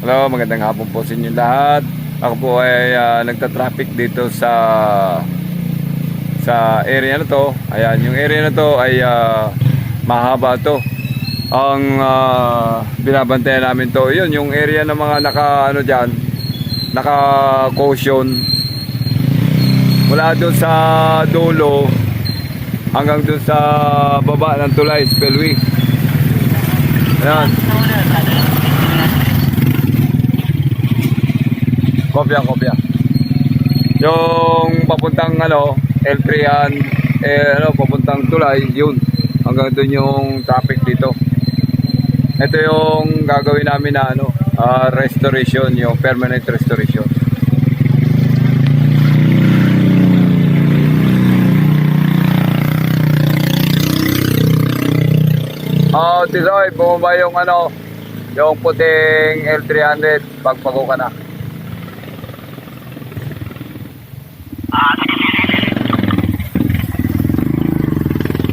Hello, magandang hapon po sa inyo lahat. Ako po ay nagta-traffic dito sa area na to. Ayan, yung area na to ay mahaba to. Ang binabantayan namin to, yun, yung area ng mga naka-caution mula doon sa dulo hanggang doon sa baba ng tulay, spillway. Ayan. Kopya. Yung papuntang L3 yan, papuntang tulay, yun. Hanggang doon yung traffic dito. Ito yung gagawin namin na restoration, yung permanent restoration. Tisoy, bumaba yung yung puting L300, pagpago ka na.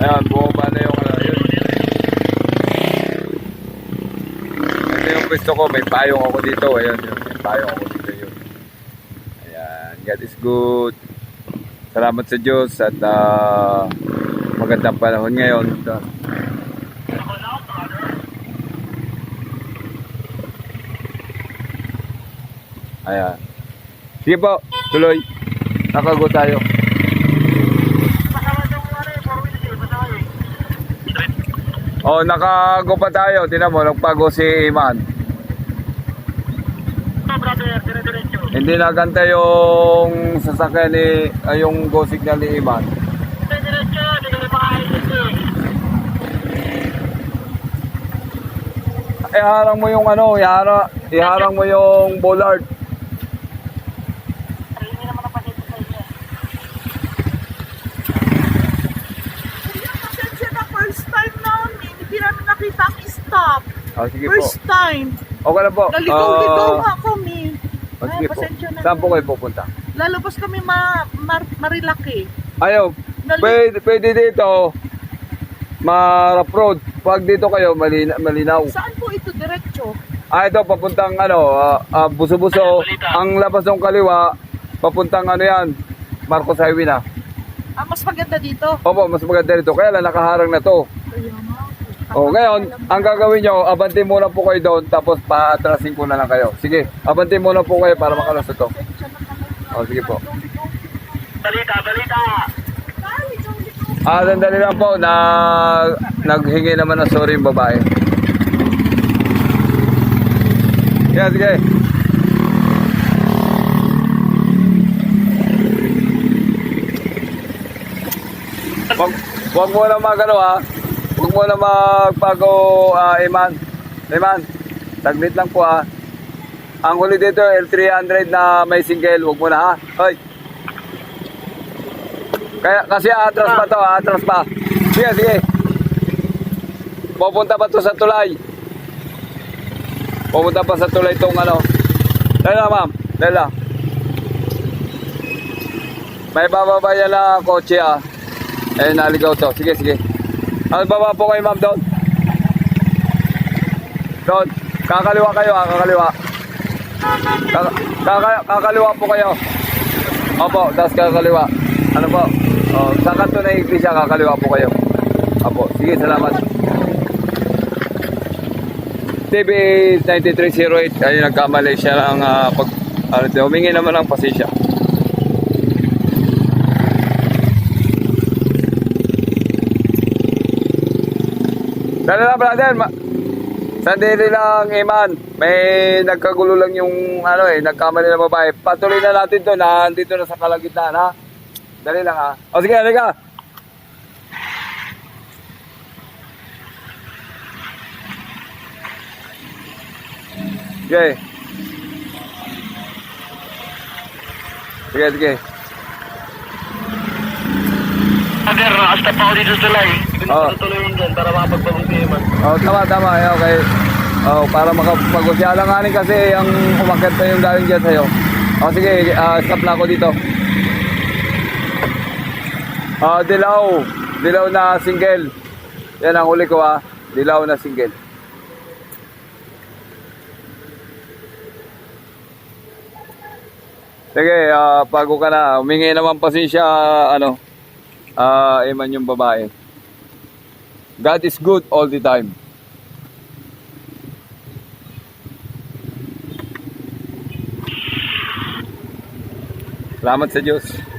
Ayan, bumaba na yung yun. Ito yung pwesto ko, may payong ako dito. Ayan, yun, may payong ako dito yun. Ayan, God is good. Salamat sa Diyos at magandang panahon ngayon. Ayan. Sige po, tuloy. Nakago tayo. Nakago pa tayo. Tingnan mo, nagpago si Iman. Hindi naganta yung sasakyan ni, yung go signal ni Iman. Iharang mo yung iharang mo yung bollard. Stop. Sige First po. time. Okay na po. Naligaw-ligaw nga kami. Sige po. Pasensya na. Saan po kayo pupunta? Lalabas kami Marilaki. Ayaw. Pwede dito. Marap road. Pag dito kayo, malinaw. Saan po ito diretso? Ito papuntang Buso-Buso. Ang labas ng kaliwa, papuntang yan, Marcos Highway na. Mas maganda dito. Opo, mas maganda dito. Kaya lang nakaharang na to. Kaya nga. Ngayon, ang gagawin nyo, abante muna po kayo doon, tapos paatrasin ko na lang kayo. Sige, abante muna po kayo para makalusot to. Sige po. Balita. Sandali lang po, naghingi naman ng sorry yung babae. Yeah, sige. Huwag mo na huwag mo na magpago, Iman, saglit lang po Ang huli dito, L300 na may single, huwag mo na Hoy. Kasi atras pa to, atras pa. Sige. Pupunta pa to sa tulay. Pupunta pa sa tulay tong Dahil lang, ma'am. Dahil lang. May bababa yan na kotse naligaw to. Sige. Baba po kayo, ma'am, doon. Doon. Kakaliwa kayo, kakaliwa. Kakaliwa po kayo. Opo, tapos kakaliwa. Ano po? Sa kanto na iglesia, kakaliwa po kayo. Opo, sige, salamat. TV 9308. Ayun, nagkamali siya ng humingi naman ng pasensya. Dali lang, brother. Sandali lang, Iman. May nagkagulo lang yung nagkamali na babae. Patuloy na natin to. Nandito na sa kalagitnaan, ha? Dali lang, ha? Sige, halika. Sige. Sir, nakastop ako dito sa tulay. Tuloy yun dyan para makapagpagong si Iman. Tama. Okay. Para makapag-usya lang kasi ang umakyat pa yung galing dyan sa'yo. Sige, stop na ako dito. Dilaw na single. Yan ang huli ko, dilaw na single. Sige, bago ka na, humingi naman pasensya, Eman yung babae. God is good all the time. Salamat sa Diyos.